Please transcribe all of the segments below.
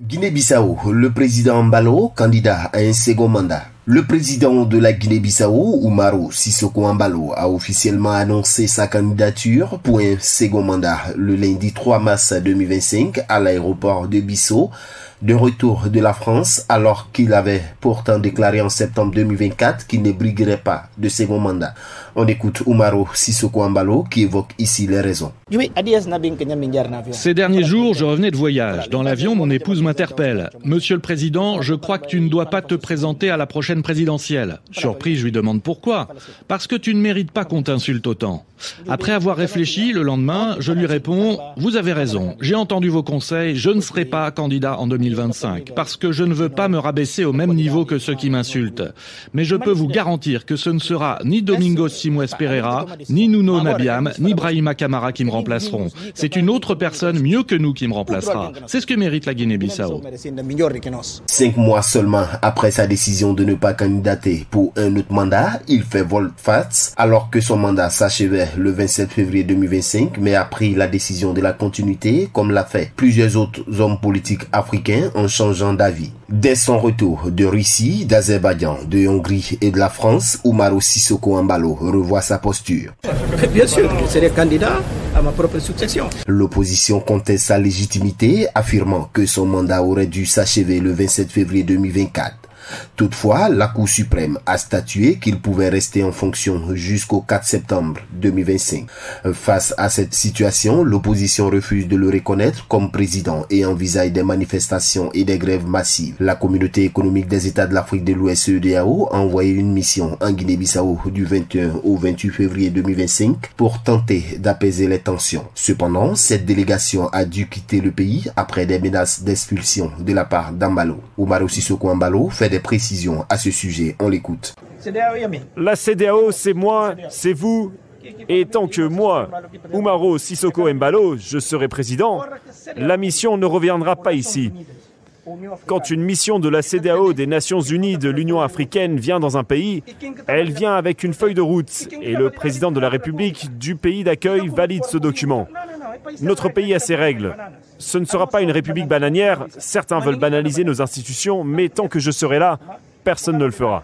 Guinée-Bissau, le président Embalo, candidat à un second mandat. Le président de la Guinée-Bissau, Umaro Sissoco Embalo, a officiellement annoncé sa candidature pour un second mandat le lundi 3 mars 2025 à l'aéroport de Bissau, de retour de la France, alors qu'il avait pourtant déclaré en septembre 2024 qu'il ne briguerait pas de second mandat. On écoute Umaro Sissoco Embalo qui évoque ici les raisons. Ces derniers jours, je revenais de voyage. Dans l'avion, mon épouse m'interpelle. « Monsieur le Président, je crois que tu ne dois pas te présenter à la prochaine présidentielle. » Surpris, je lui demande pourquoi. « Parce que tu ne mérites pas qu'on t'insulte autant. » Après avoir réfléchi, le lendemain, je lui réponds « Vous avez raison, j'ai entendu vos conseils, je ne serai pas candidat en 2025, parce que je ne veux pas me rabaisser au même niveau que ceux qui m'insultent. Mais je peux vous garantir que ce ne sera ni Domingos Simões Pereira, ni Nuno Nabiam, ni Brahima Camara qui me remplaceront. C'est une autre personne mieux que nous qui me remplacera. C'est ce que mérite la Guinée-Bissau. 5 mois seulement après sa décision de ne pas candidater pour un autre mandat, il fait volte-face alors que son mandat s'achevait le 27 février 2025, mais a pris la décision de la continuité, comme l'a fait plusieurs autres hommes politiques africains en changeant d'avis. Dès son retour de Russie, d'Azerbaïdjan, de Hongrie et de la France, Umaro Sissoco Embalo revoit sa posture. Bien sûr, je serai candidat à ma propre succession. L'opposition conteste sa légitimité, affirmant que son mandat aurait dû s'achever le 27 février 2024. Toutefois, la Cour suprême a statué qu'il pouvait rester en fonction jusqu'au 4 septembre 2025. Face à cette situation, l'opposition refuse de le reconnaître comme président et envisage des manifestations et des grèves massives. La communauté économique des États de l'Afrique de l'Ouest CEDEAO a envoyé une mission en Guinée-Bissau du 21 au 28 février 2025 pour tenter d'apaiser les tensions. Cependant, cette délégation a dû quitter le pays après des menaces d'expulsion de la part d'Embalo. Umaro Sissoco Embalo fait des précisions à ce sujet, on l'écoute. La CEDEAO, c'est moi, c'est vous, et tant que moi, Umaro Sissoco Embalo, je serai président, la mission ne reviendra pas ici. Quand une mission de la CEDEAO, des Nations Unies, de l'Union africaine vient dans un pays, elle vient avec une feuille de route et le président de la République du pays d'accueil valide ce document. Notre pays a ses règles. Ce ne sera pas une république bananière. Certains veulent banaliser nos institutions, mais tant que je serai là, personne ne le fera.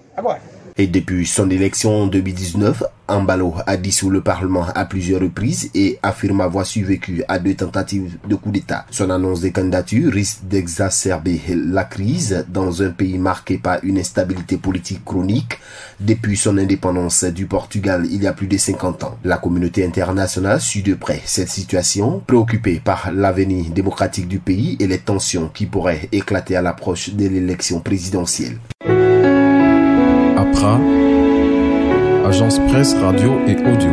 Et depuis son élection en 2019, Embalo a dissous le Parlement à plusieurs reprises et affirme avoir survécu à 2 tentatives de coup d'État. Son annonce de candidature risque d'exacerber la crise dans un pays marqué par une instabilité politique chronique depuis son indépendance du Portugal il y a plus de 50 ans. La communauté internationale suit de près cette situation, préoccupée par l'avenir démocratique du pays et les tensions qui pourraient éclater à l'approche de l'élection présidentielle. APRA, Agence Presse, Radio et Audio.